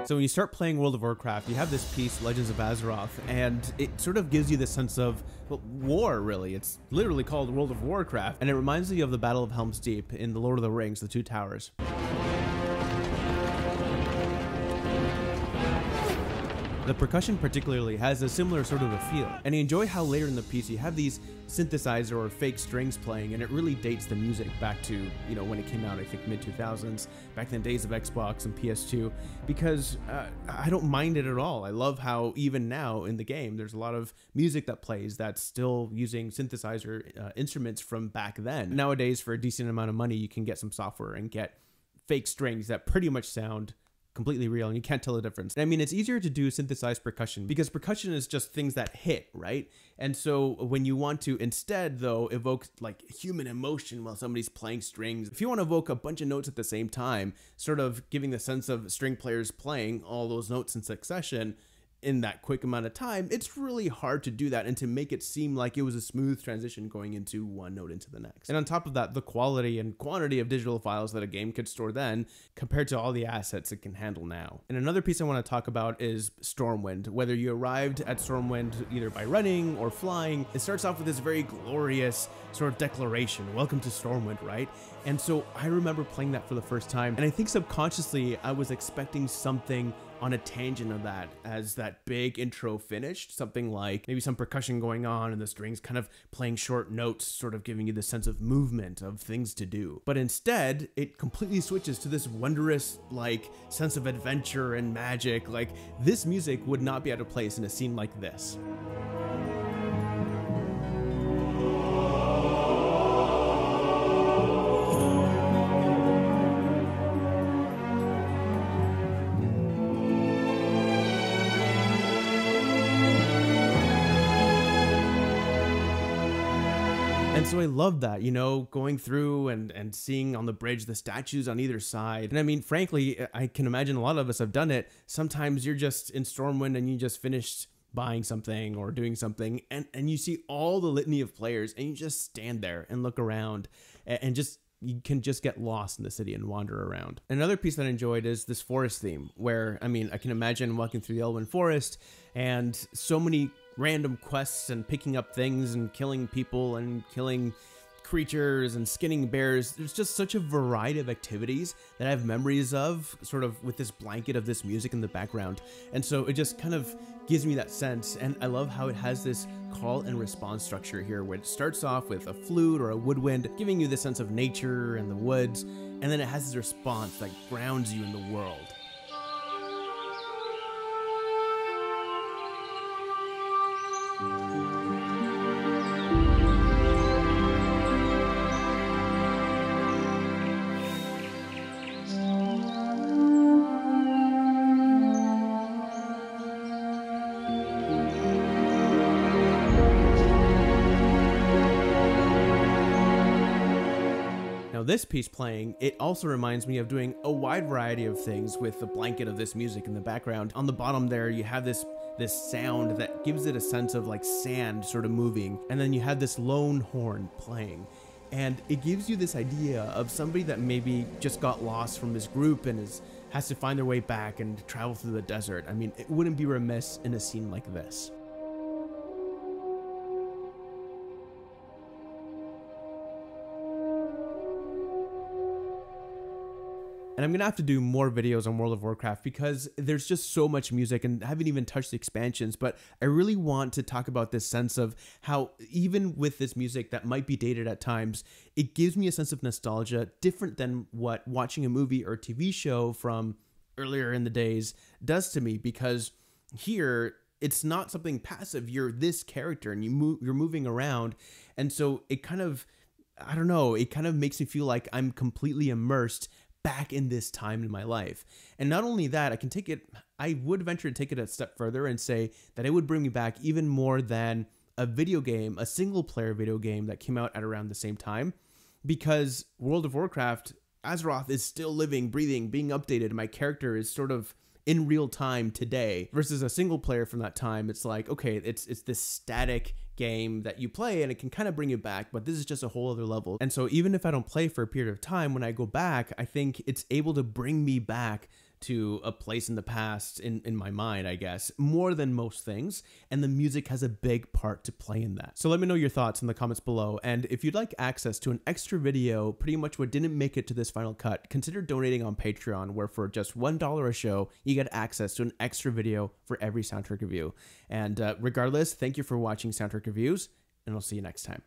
So when you start playing World of Warcraft, you have this piece, Legends of Azeroth, and it sort of gives you this sense of, well, war, really. It's literally called World of Warcraft, and it reminds you of the Battle of Helm's Deep in The Lord of the Rings, The Two Towers. The percussion particularly has a similar sort of a feel, and I enjoy how later in the piece you have these synthesizer or fake strings playing, and it really dates the music back to, you know, when it came out, I think mid-2000s, back in the days of Xbox and PS2, because I don't mind it at all. I love how even now in the game there's a lot of music that plays that's still using synthesizer instruments from back then. Nowadays, for a decent amount of money, you can get some software and get fake strings that pretty much sound completely real, and you can't tell the difference. I mean, it's easier to do synthesized percussion because percussion is just things that hit, right? And so when you want to instead, though, evoke like human emotion while somebody's playing strings, if you want to evoke a bunch of notes at the same time, sort of giving the sense of string players playing all those notes in succession in that quick amount of time, it's really hard to do that and to make it seem like it was a smooth transition going into one note into the next. And on top of that, the quality and quantity of digital files that a game could store then compared to all the assets it can handle now. And another piece I want to talk about is Stormwind. Whether you arrived at Stormwind either by running or flying, it starts off with this very glorious sort of declaration, welcome to Stormwind, right? And so I remember playing that for the first time, and I think subconsciously I was expecting something on a tangent of that as that big intro finished, something like maybe some percussion going on and the strings kind of playing short notes, sort of giving you the sense of movement, of things to do. But instead, it completely switches to this wondrous like sense of adventure and magic. Like, this music would not be out of place in a scene like this. And so I love that, you know, going through and seeing on the bridge the statues on either side. And I mean, frankly, I can imagine a lot of us have done it. Sometimes you're just in Stormwind and you just finished buying something or doing something, and you see all the litany of players and you just stand there and look around and just you can just get lost in the city and wander around. Another piece that I enjoyed is this forest theme, where, I mean, I can imagine walking through the Elven Forest and so many random quests and picking up things and killing people and killing creatures and skinning bears. There's just such a variety of activities that I have memories of, sort of with this blanket of this music in the background. And so it just kind of gives me that sense. And I love how it has this call and response structure here, where it starts off with a flute or a woodwind, giving you the sense of nature and the woods. And then it has this response that grounds you in the world. This piece playing, it also reminds me of doing a wide variety of things with the blanket of this music in the background. On the bottom there, you have this sound that gives it a sense of like sand sort of moving, and then you have this lone horn playing. And it gives you this idea of somebody that maybe just got lost from this group and has to find their way back and travel through the desert. I mean, it wouldn't be remiss in a scene like this. And I'm going to have to do more videos on World of Warcraft because there's just so much music, and I haven't even touched the expansions, but I really want to talk about this sense of how even with this music that might be dated at times, it gives me a sense of nostalgia different than what watching a movie or TV show from earlier in the days does to me, because here it's not something passive. You're this character and you're moving around. And so it kind of, I don't know, it kind of makes me feel like I'm completely immersed back in this time in my life. And not only that, I would venture to take it a step further and say that it would bring me back even more than a video game, a single player video game that came out at around the same time, because World of Warcraft, Azeroth is still living, breathing, being updated. My character is sort of in real time today, versus a single player from that time. It's like, okay, it's this static game that you play and it can kind of bring you back, but this is just a whole other level. And so even if I don't play for a period of time, when I go back, I think it's able to bring me back to a place in the past in my mind, I guess, more than most things. And the music has a big part to play in that. So let me know your thoughts in the comments below. And if you'd like access to an extra video, pretty much what didn't make it to this final cut, consider donating on Patreon, where for just $1 a show, you get access to an extra video for every soundtrack review. And regardless, thank you for watching Soundtrack Reviews, and I'll see you next time.